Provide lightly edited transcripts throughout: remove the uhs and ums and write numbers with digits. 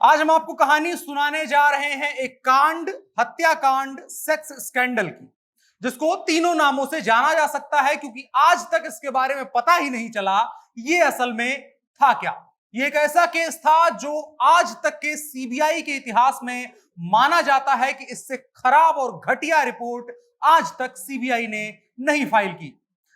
आज हम आपको कहानी सुनाने जा रहे हैं एक कांड, हत्याकांड, सेक्स स्कैंडल की, जिसको तीनों नामों से जाना जा सकता है क्योंकि आज तक इसके बारे में पता ही नहीं चला ये असल में था क्या। ये एक ऐसा केस था जो आज तक के सीबीआई के इतिहास में माना जाता है कि इससे खराब और घटिया रिपोर्ट आज तक सीबीआई ने नहीं फाइल की,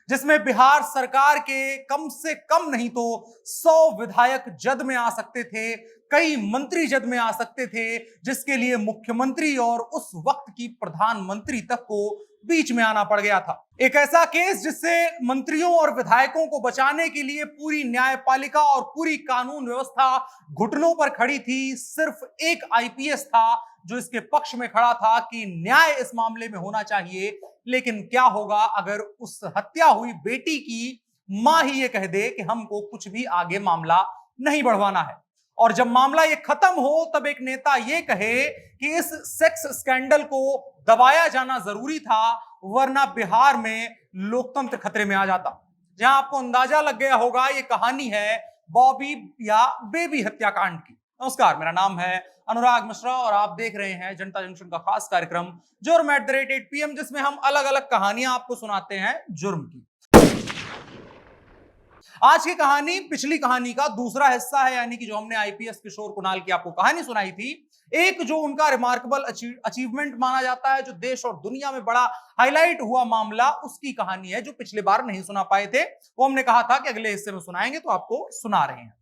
जिसमें बिहार सरकार के कम से कम नहीं तो 100 विधायक जद में आ सकते थे, कई मंत्री जद में आ सकते थे, जिसके लिए मुख्यमंत्री और उस वक्त की प्रधानमंत्री तक को बीच में आना पड़ गया था। एक ऐसा केस जिससे मंत्रियों और विधायकों को बचाने के लिए पूरी न्यायपालिका और पूरी कानून व्यवस्था घुटनों पर खड़ी थी। सिर्फ एक आईपीएस था जो इसके पक्ष में खड़ा था कि न्याय इस मामले में होना चाहिए। लेकिन क्या होगा अगर उस हत्या हुई बेटी की मां ही ये कह दे कि हमको कुछ भी आगे मामला नहीं बढ़वाना है, और जब मामला ये खत्म हो तब एक नेता ये कहे कि इस सेक्स स्कैंडल को दबाया जाना जरूरी था वरना बिहार में लोकतंत्र खतरे में आ जाता। जहां आपको अंदाजा लग गया होगा ये कहानी है बॉबी या बेबी हत्याकांड की। नमस्कार, मेरा नाम है अनुराग मिश्रा और आप देख रहे हैं जनता जंक्शन का खास कार्यक्रम जुर्म @8 PM, जिसमें हम अलग अलग कहानियां आपको सुनाते हैं जुर्म की। आज की कहानी पिछली कहानी का दूसरा हिस्सा है, यानी कि जो हमने आईपीएस किशोर कुणाल की आपको कहानी सुनाई थी, एक जो उनका रिमार्केबल अचीवमेंट माना जाता है, जो देश और दुनिया में बड़ा हाईलाइट हुआ मामला, उसकी कहानी है जो पिछले बार नहीं सुना पाए थे। वो हमने कहा था कि अगले हिस्से में सुनाएंगे, तो आपको सुना रहे हैं।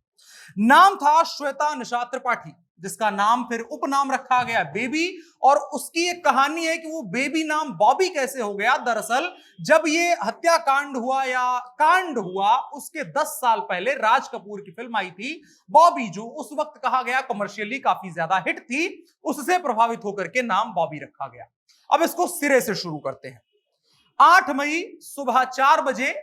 नाम था श्वेता निशा त्रिपाठी, जिसका नाम फिर उपनाम रखा गया बेबी, और उसकी एक कहानी है कि वो बेबी नाम बॉबी कैसे हो गया। दरअसल जब ये हत्याकांड हुआ या कांड हुआ उसके 10 साल पहले राज कपूर की फिल्म आई थी बॉबी, जो उस वक्त कहा गया कमर्शियली काफी ज्यादा हिट थी, उससे प्रभावित होकर के नाम बॉबी रखा गया। अब इसको सिरे से शुरू करते हैं। 8 मई सुबह 4 बजे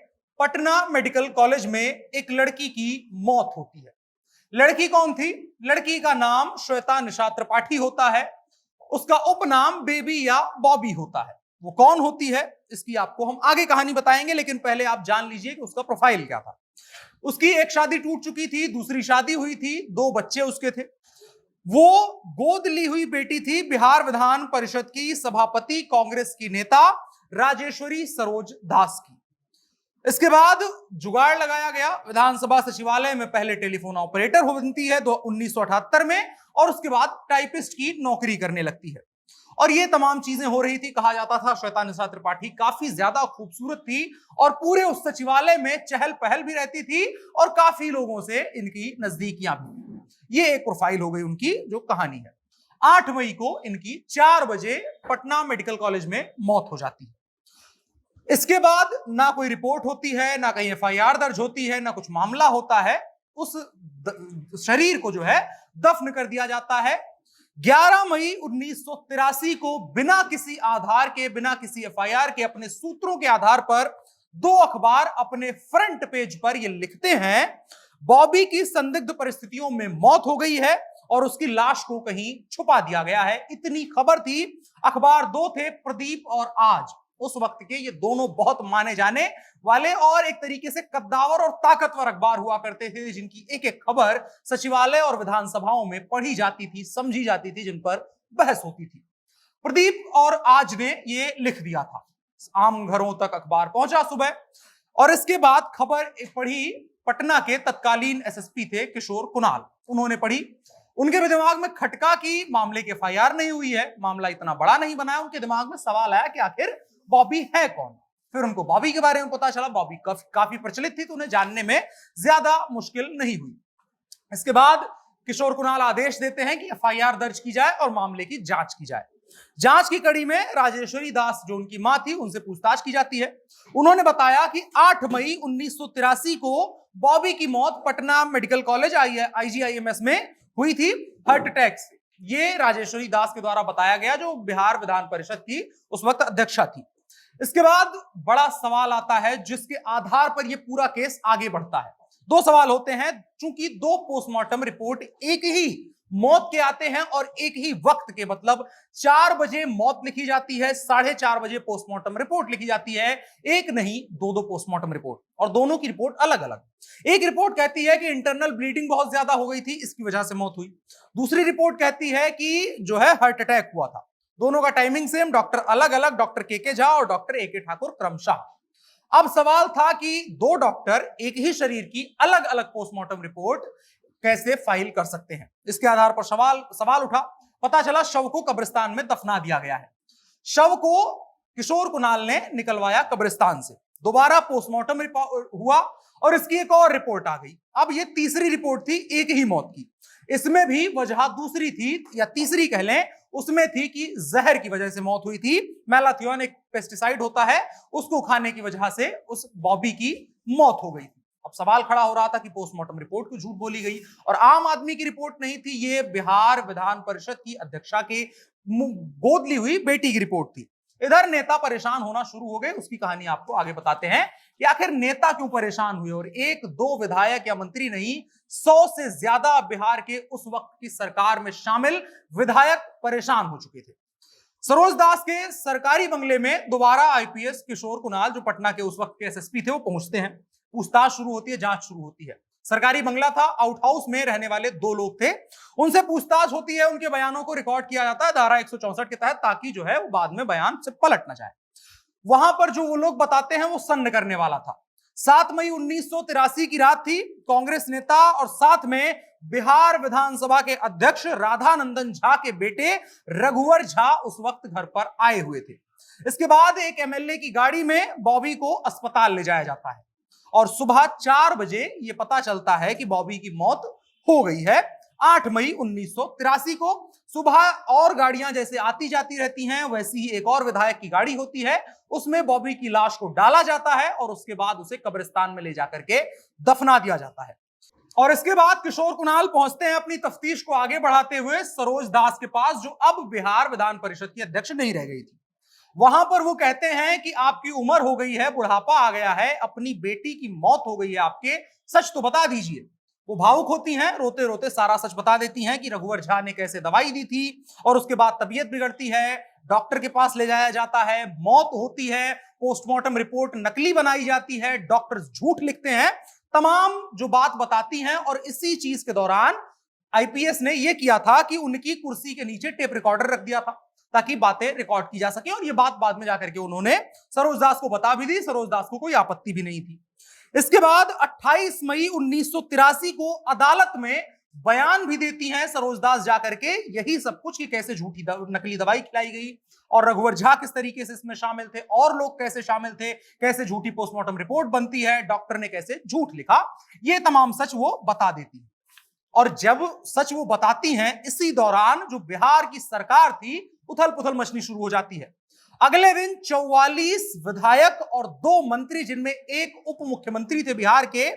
पटना मेडिकल कॉलेज में एक लड़की की मौत होती है। लड़की कौन थी? लड़की का नाम श्वेता निशा त्रिपाठी होता है, उसका उपनाम बेबी या बॉबी होता है। वो कौन होती है इसकी आपको हम आगे कहानी बताएंगे, लेकिन पहले आप जान लीजिए कि उसका प्रोफाइल क्या था। उसकी एक शादी टूट चुकी थी, दूसरी शादी हुई थी, 2 बच्चे उसके थे। वो गोद ली हुई बेटी थी बिहार विधान परिषद की सभापति कांग्रेस की नेता राजेश्वरी सरोज दास की। इसके बाद जुगाड़ लगाया गया, विधानसभा सचिवालय में पहले टेलीफोन ऑपरेटर बनती है 1978 में, और उसके बाद टाइपिस्ट की नौकरी करने लगती है। और ये तमाम चीजें हो रही थी। कहा जाता था श्वेता निशा त्रिपाठी काफी ज्यादा खूबसूरत थी और पूरे उस सचिवालय में चहल पहल भी रहती थी और काफी लोगों से इनकी नजदीकियां भी। ये एक प्रोफाइल हो गई उनकी जो कहानी है। 8 मई को इनकी 4 बजे पटना मेडिकल कॉलेज में मौत हो जाती है। इसके बाद ना कोई रिपोर्ट होती है, ना कहीं एफआईआर दर्ज होती है, ना कुछ मामला होता है। उस शरीर को जो है दफन कर दिया जाता है। 11 मई 1983 को बिना किसी आधार के, बिना किसी एफआईआर के, अपने सूत्रों के आधार पर 2 अखबार अपने फ्रंट पेज पर ये लिखते हैं बॉबी की संदिग्ध परिस्थितियों में मौत हो गई है और उसकी लाश को कहीं छुपा दिया गया है। इतनी खबर थी। अखबार 2 थे, प्रदीप और आज। उस वक्त के ये दोनों बहुत माने जाने वाले और एक तरीके से कद्दावर और ताकतवर अखबार हुआ करते थे, जिनकी एक एक खबर सचिवालय और विधानसभाओं में पढ़ी जाती थी, समझी जाती थी, जिन पर बहस होती थी। प्रदीप और आज ने ये लिख दिया था। आम घरों तक अखबार पहुंचा सुबह, और इसके बाद खबर पढ़ी पटना के तत्कालीन एसएसपी थे किशोर कुणाल। उन्होंने पढ़ी। उनके दिमाग में खटका कि मामले की एफआईआर नहीं हुई है, मामला इतना बड़ा नहीं बना है। उनके दिमाग में सवाल आया कि आखिर बॉबी है कौन। फिर उनको बॉबी के बारे में पता चला। बॉबी काफी प्रचलित थी, तो उन्हें जानने में ज्यादा मुश्किल नहीं हुई। इसके बाद किशोर कुणाल आदेश देते हैं कि एफआईआर दर्ज की जाए और मामले की जांच की जाए। जांच की कड़ी में राजेश्वरी दास जो उनकी मां थी, उनसे पूछताछ की जाती है। उन्होंने बताया कि 8 मई 1983 को बॉबी की मौत पटना मेडिकल कॉलेज आईजीआईएमएस में हुई थी, हार्ट अटैक से। ये राजेश्वरी दास के द्वारा बताया गया, जो बिहार विधान परिषद की उस वक्त अध्यक्षा थी। इसके बाद बड़ा सवाल आता है जिसके आधार पर यह पूरा केस आगे बढ़ता है। 2 सवाल होते हैं। चूंकि 2 पोस्टमार्टम रिपोर्ट एक ही मौत के आते हैं और एक ही वक्त के, मतलब 4 बजे मौत लिखी जाती है, 4:30 बजे पोस्टमार्टम रिपोर्ट लिखी जाती है। एक नहीं, दो पोस्टमार्टम रिपोर्ट, और दोनों की रिपोर्ट अलग अलग। एक रिपोर्ट कहती है कि इंटरनल ब्लीडिंग बहुत ज्यादा हो गई थी, इसकी वजह से मौत हुई। दूसरी रिपोर्ट कहती है कि जो है हार्ट अटैक हुआ था। दोनों का टाइमिंग सेम, डॉक्टर अलग अलग, डॉक्टर के झा और डॉक्टर ए के ठाकुर क्रमशः। अब सवाल था कि दो डॉक्टर एक ही शरीर की अलग अलग पोस्टमार्टम रिपोर्ट कैसे फाइल कर सकते हैं। इसके आधार पर सवाल उठा। पता चला शव को कब्रिस्तान में दफना दिया गया है। शव को किशोर कुणाल ने निकलवाया कब्रिस्तान से, दोबारा पोस्टमार्टम हुआ और इसकी एक और रिपोर्ट आ गई। अब ये तीसरी रिपोर्ट थी एक ही मौत की। इसमें भी वजह दूसरी थी, या तीसरी कह लें, उसमें थी कि जहर की वजह से मौत हुई थी। मैलाथियन एक पेस्टिसाइड होता है, उसको खाने की वजह से उस बॉबी की मौत हो गई थी। अब सवाल खड़ा हो रहा था कि पोस्टमार्टम रिपोर्ट को झूठ बोली गई, और आम आदमी की रिपोर्ट नहीं थी, ये बिहार विधान परिषद की अध्यक्षा के गोद ली हुई बेटी की रिपोर्ट थी। इधर नेता परेशान होना शुरू हो गए। उसकी कहानी आपको आगे बताते हैं कि आखिर नेता क्यों परेशान हुए, और एक दो विधायक या मंत्री नहीं, 100 से ज्यादा बिहार के उस वक्त की सरकार में शामिल विधायक परेशान हो चुके थे। सरोज दास के सरकारी बंगले में दोबारा आईपीएस किशोर कुणाल, जो पटना के उस वक्त के एसएसपी थे, वो पहुंचते हैं। पूछताछ शुरू होती है, जांच शुरू होती है। सरकारी बंगला था, आउट हाउस में रहने वाले 2 लोग थे, उनसे पूछताछ होती है। उनके बयानों को रिकॉर्ड किया जाता है धारा 164 के तहत, ताकि जो है वो बाद में बयान से पलट ना जाए। वहां पर जो वो लोग बताते हैं वो सन्न करने वाला था। 7 मई 1983 की रात थी। कांग्रेस नेता और साथ में बिहार विधानसभा के अध्यक्ष राधानंदन झा के बेटे रघुवर झा उस वक्त घर पर आए हुए थे। इसके बाद एक एमएलए की गाड़ी में बॉबी को अस्पताल ले जाया जाता है, और सुबह 4 बजे यह पता चलता है कि बॉबी की मौत हो गई है। 8 मई 1983 को सुबह और गाड़ियां जैसे आती जाती रहती हैं, वैसी ही एक और विधायक की गाड़ी होती है, उसमें बॉबी की लाश को डाला जाता है और उसके बाद उसे कब्रिस्तान में ले जाकर के दफना दिया जाता है। और इसके बाद किशोर कुणाल पहुंचते हैं अपनी तफ्तीश को आगे बढ़ाते हुए सरोज दास के पास, जो अब बिहार विधान परिषद की अध्यक्ष नहीं रह गई थी। वहां पर वो कहते हैं कि आपकी उम्र हो गई है, बुढ़ापा आ गया है, अपनी बेटी की मौत हो गई है आपके, सच तो बता दीजिए। वो भावुक होती हैं, रोते रोते सारा सच बता देती हैं कि रघुवर झा ने कैसे दवाई दी थी, और उसके बाद तबीयत बिगड़ती है, डॉक्टर के पास ले जाया जाता है, मौत होती है, पोस्टमार्टम रिपोर्ट नकली बनाई जाती है, डॉक्टर झूठ लिखते हैं, तमाम जो बात बताती हैं। और इसी चीज के दौरान आईपीएस ने यह किया था कि उनकी कुर्सी के नीचे टेप रिकॉर्डर रख दिया था, ताकि बातें रिकॉर्ड की जा सके, और यह बात बाद में जाकर के उन्होंने सरोज दास को बता भी दी। सरोज दास को कोई आपत्ति भी नहीं थी। इसके बाद 28 मई 1983 को अदालत में बयान भी देती हैं सरोज दास जाकर के, यही सब कुछ कि कैसे झूठी नकली दवाई खिलाई गई, और रघुवर झा किस तरीके से इसमें शामिल थे, और लोग कैसे शामिल थे, कैसे झूठी पोस्टमार्टम रिपोर्ट बनती है, डॉक्टर ने कैसे झूठ लिखा, ये तमाम सच वो बता देती है। और जब सच वो बताती हैं, इसी दौरान जो बिहार की सरकार थी, उथल पुथल मचनी शुरू हो जाती है। अगले दिन 44 विधायक और 2 मंत्री, जिनमें एक उप मुख्यमंत्री थे बिहार के,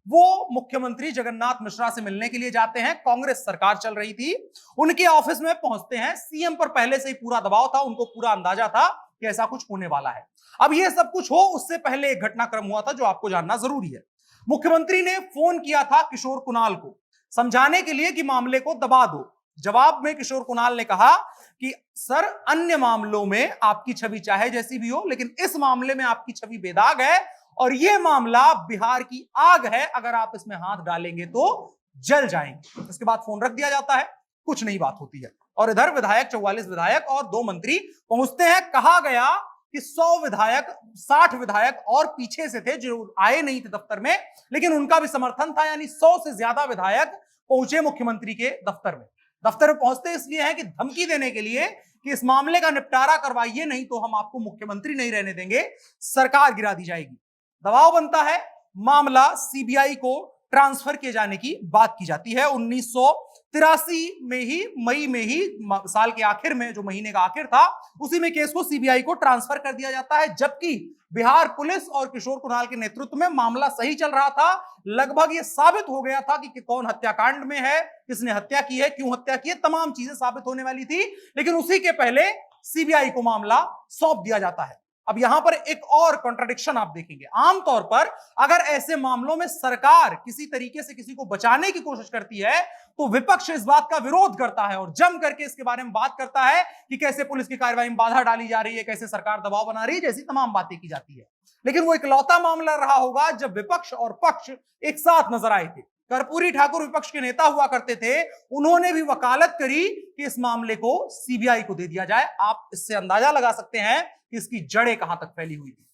वो मुख्यमंत्री जगन्नाथ मिश्रा से मिलने के लिए जाते हैं। कांग्रेस सरकार चल रही थी, उनके ऑफिस में पहुंचते हैं। सीएम पर पहले से ही पूरा दबाव था, उनको पूरा अंदाजा था कि ऐसा कुछ होने वाला है। अब ये सब कुछ हो उससे पहले एक घटनाक्रम हुआ था जो आपको जानना जरूरी है। मुख्यमंत्री ने फोन किया था किशोर कुणाल को, समझाने के लिए कि मामले को दबा दो। जवाब में किशोर कुणाल ने कहा कि सर, अन्य मामलों में आपकी छवि चाहे जैसी भी हो, लेकिन इस मामले में आपकी छवि बेदाग है, और यह मामला बिहार की आग है, अगर आप इसमें हाथ डालेंगे तो जल जाएंगे। इसके बाद फोन रख दिया जाता है, कुछ नहीं बात होती है। और इधर विधायक 44 विधायक और 2 मंत्री पहुंचते हैं। कहा गया कि 100 विधायक, 60 विधायक और पीछे से थे जो आए नहीं थे दफ्तर में, लेकिन उनका भी समर्थन था, यानी 100 से ज्यादा विधायक पहुंचे मुख्यमंत्री के दफ्तर में। दफ्तर में पहुंचते इसलिए हैं कि धमकी देने के लिए कि इस मामले का निपटारा करवाइए, नहीं तो हम आपको मुख्यमंत्री नहीं रहने देंगे, सरकार गिरा दी जाएगी। दबाव बनता है, मामला सीबीआई को ट्रांसफर किए जाने की बात की जाती है। 1983 में ही, मई में ही, साल के आखिर में, जो महीने का आखिर था, उसी में केस को सीबीआई को ट्रांसफर कर दिया जाता है। जबकि बिहार पुलिस और किशोर कुणाल के नेतृत्व में मामला सही चल रहा था। लगभग ये साबित हो गया था कि कौन हत्याकांड में है, किसने हत्या की है, क्यों हत्या की है, तमाम चीजें साबित होने वाली थी। लेकिन उसी के पहले सीबीआई को मामला सौंप दिया जाता है। अब यहां पर एक और कॉन्ट्रडिक्शन आप देखेंगे। आमतौर पर अगर ऐसे मामलों में सरकार किसी तरीके से किसी को बचाने की कोशिश करती है तो विपक्ष इस बात का विरोध करता है और जम करके इसके बारे में बात करता है कि कैसे पुलिस की कार्रवाई में बाधा डाली जा रही है, कैसे सरकार दबाव बना रही है, जैसी तमाम बातें की जाती है। लेकिन वो इकलौता मामला रहा होगा जब विपक्ष और पक्ष एक साथ नजर आए थे। कर्पूरी ठाकुर विपक्ष के नेता हुआ करते थे, उन्होंने भी वकालत करी कि इस मामले को सीबीआई को दे दिया जाए। आप इससे अंदाजा लगा सकते हैं कि इसकी जड़ें कहां तक फैली हुई थी।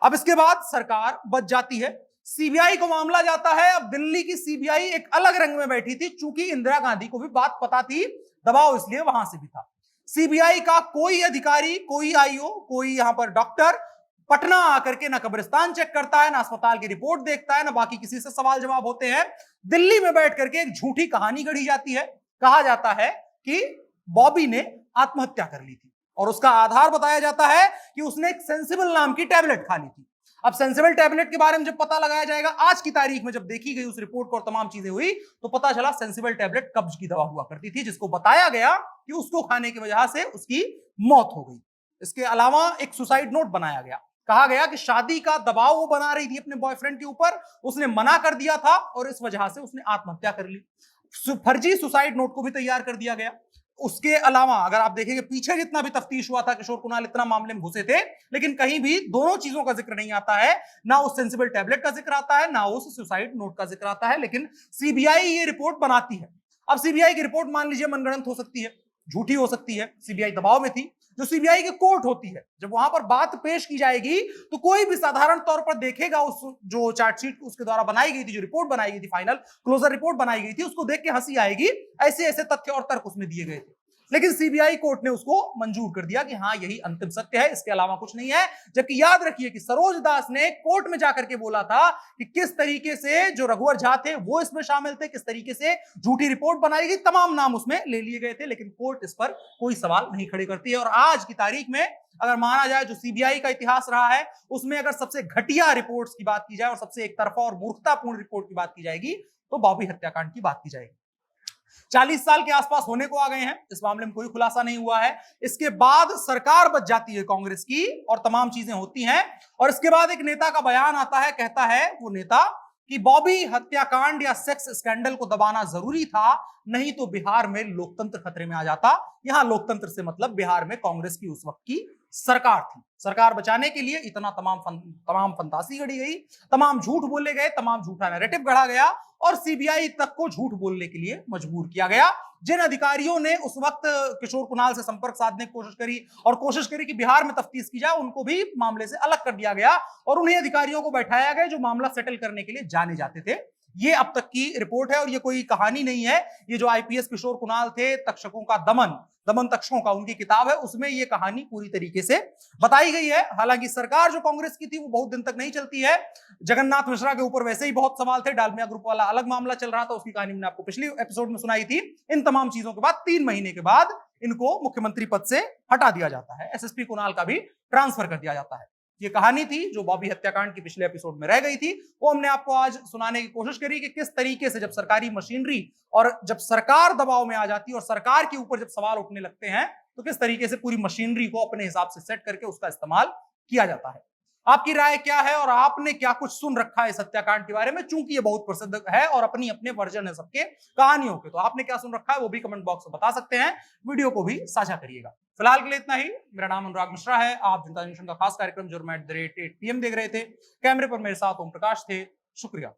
अब इसके बाद सरकार बच जाती है, सीबीआई को मामला जाता है। अब दिल्ली की सीबीआई एक अलग रंग में बैठी थी, चूंकि इंदिरा गांधी को भी बात पता थी, दबाव इसलिए वहां से भी था। सीबीआई का कोई अधिकारी, कोई आईओ, कोई यहां पर डॉक्टर पटना आकर के ना कब्रिस्तान चेक करता है, ना अस्पताल की रिपोर्ट देखता है, ना बाकी किसी से सवाल जवाब होते हैं। दिल्ली में बैठ करके एक झूठी कहानी गढ़ी जाती है। कहा जाता है कि बॉबी ने आत्महत्या कर ली थी और उसका आधार बताया जाता है कि उसने एक सेंसिबल नाम की टैबलेट खा ली थी। अब सेंसिबल टैबलेट के बारे में जब पता लगाया जाएगा, आज की तारीख में जब देखी गई उस रिपोर्ट को और तमाम चीजें हुई, तो पता चला सेंसिबल टैबलेट कब्ज की दवा हुआ करती थी, जिसको बताया गया कि उसको खाने की वजह से उसकी मौत हो गई। इसके अलावा एक सुसाइड नोट बनाया गया। कहा गया कि शादी का दबाव वो बना रही थी अपने बॉयफ्रेंड के ऊपर, उसने मना कर दिया था और इस वजह से उसने आत्महत्या कर ली। फर्जी सुसाइड नोट को भी तैयार कर दिया गया। उसके अलावा अगर आप देखेंगे पीछे जितना भी तफ्तीश हुआ था, किशोर कुणाल इतना मामले में घुसे थे, लेकिन कहीं भी दोनों चीजों का जिक्र नहीं आता है। ना उस सेंसिबल टैबलेट का जिक्र आता है, ना उस सुसाइड नोट का जिक्र आता है। लेकिन सीबीआई ये रिपोर्ट बनाती है। अब सीबीआई की रिपोर्ट मान लीजिए मनगढ़ंत हो सकती है, झूठी हो सकती है, सीबीआई दबाव में थी। जो सीबीआई की कोर्ट होती है, जब वहां पर बात पेश की जाएगी तो कोई भी साधारण तौर पर देखेगा उस जो चार्जशीट उसके द्वारा बनाई गई थी, जो रिपोर्ट बनाई गई थी, फाइनल क्लोजर रिपोर्ट बनाई गई थी, उसको देख के हंसी आएगी। ऐसे ऐसे तथ्य और तर्क उसमें दिए गए थे, लेकिन सीबीआई कोर्ट ने उसको मंजूर कर दिया कि हाँ यही अंतिम सत्य है, इसके अलावा कुछ नहीं है। जबकि याद रखिए कि सरोज दास ने कोर्ट में जाकर के बोला था कि किस तरीके से जो रघुवर झा थे वो इसमें शामिल थे, किस तरीके से झूठी रिपोर्ट बनाई गई, तमाम नाम उसमें ले लिए गए थे, लेकिन कोर्ट इस पर कोई सवाल नहीं खड़े करती है। और आज की तारीख में अगर माना जाए जो सीबीआई का इतिहास रहा है, उसमें अगर सबसे घटिया रिपोर्ट्स की बात की जाए और सबसे एक तरफा और मूर्खतापूर्ण रिपोर्ट की बात की जाएगी तो बॉबी हत्याकांड की बात की जाएगी। 40 साल के आसपास होने को आ गए हैं, इस मामले में कोई खुलासा नहीं हुआ है। इसके बाद सरकार बच जाती है कांग्रेस की और तमाम चीजें होती हैं। और इसके बाद एक नेता का बयान आता है, कहता है वो नेता कि बॉबी हत्याकांड या सेक्स स्कैंडल को दबाना जरूरी था, नहीं तो बिहार में लोकतंत्र खतरे में आ जाता। यहां लोकतंत्र से मतलब बिहार में कांग्रेस की उस वक्त की सरकार थी। सरकार बचाने के लिए इतना तमाम फंतासी गढ़ी गई, तमाम झूठ बोले गए, तमाम झूठा नैरेटिव गढ़ा गया और सीबीआई तक को झूठ बोलने के लिए मजबूर किया गया। जिन अधिकारियों ने उस वक्त किशोर कुणाल से संपर्क साधने की कोशिश करी और कोशिश करी कि बिहार में तफ्तीश की जाए, उनको भी मामले से अलग कर दिया गया और उन्हीं अधिकारियों को बैठाया गया जो मामला सेटल करने के लिए जाने जाते थे। ये अब तक की रिपोर्ट है और ये कोई कहानी नहीं है। ये जो आईपीएस किशोर कुणाल थे, तक्षकों का दमन तक्षकों का उनकी किताब है, उसमें ये कहानी पूरी तरीके से बताई गई है। हालांकि सरकार जो कांग्रेस की थी वो बहुत दिन तक नहीं चलती है। जगन्नाथ मिश्रा के ऊपर वैसे ही बहुत सवाल थे, डालमिया ग्रुप वाला अलग मामला चल रहा था, उसकी कहानी मैंने आपको पिछली एपिसोड में सुनाई थी। इन तमाम चीजों के बाद 3 महीने के बाद इनको मुख्यमंत्री पद से हटा दिया जाता है, एसएसपी कुणाल का भी ट्रांसफर कर दिया जाता है। ये कहानी थी जो बॉबी हत्याकांड की पिछले एपिसोड में रह गई थी, वो हमने आपको आज सुनाने की कोशिश करी कि किस तरीके से जब सरकारी मशीनरी और जब सरकार दबाव में आ जाती है और सरकार के ऊपर जब सवाल उठने लगते हैं तो किस तरीके से पूरी मशीनरी को अपने हिसाब से सेट करके उसका इस्तेमाल किया जाता है। आपकी राय क्या है और आपने क्या कुछ सुन रखा है इस हत्याकांड के बारे में? चूंकि ये बहुत प्रसिद्ध है और अपनी अपने वर्जन है सबके कहानियों के, तो आपने क्या सुन रखा है वो भी कमेंट बॉक्स में बता सकते हैं। वीडियो को भी साझा करिएगा। फिलहाल के लिए इतना ही। मेरा नाम अनुराग मिश्रा है। आप जनता जंक्शन का खास कार्यक्रम जुर्म @ 8 PM देख रहे थे। कैमरे पर मेरे साथ ओम प्रकाश थे। शुक्रिया।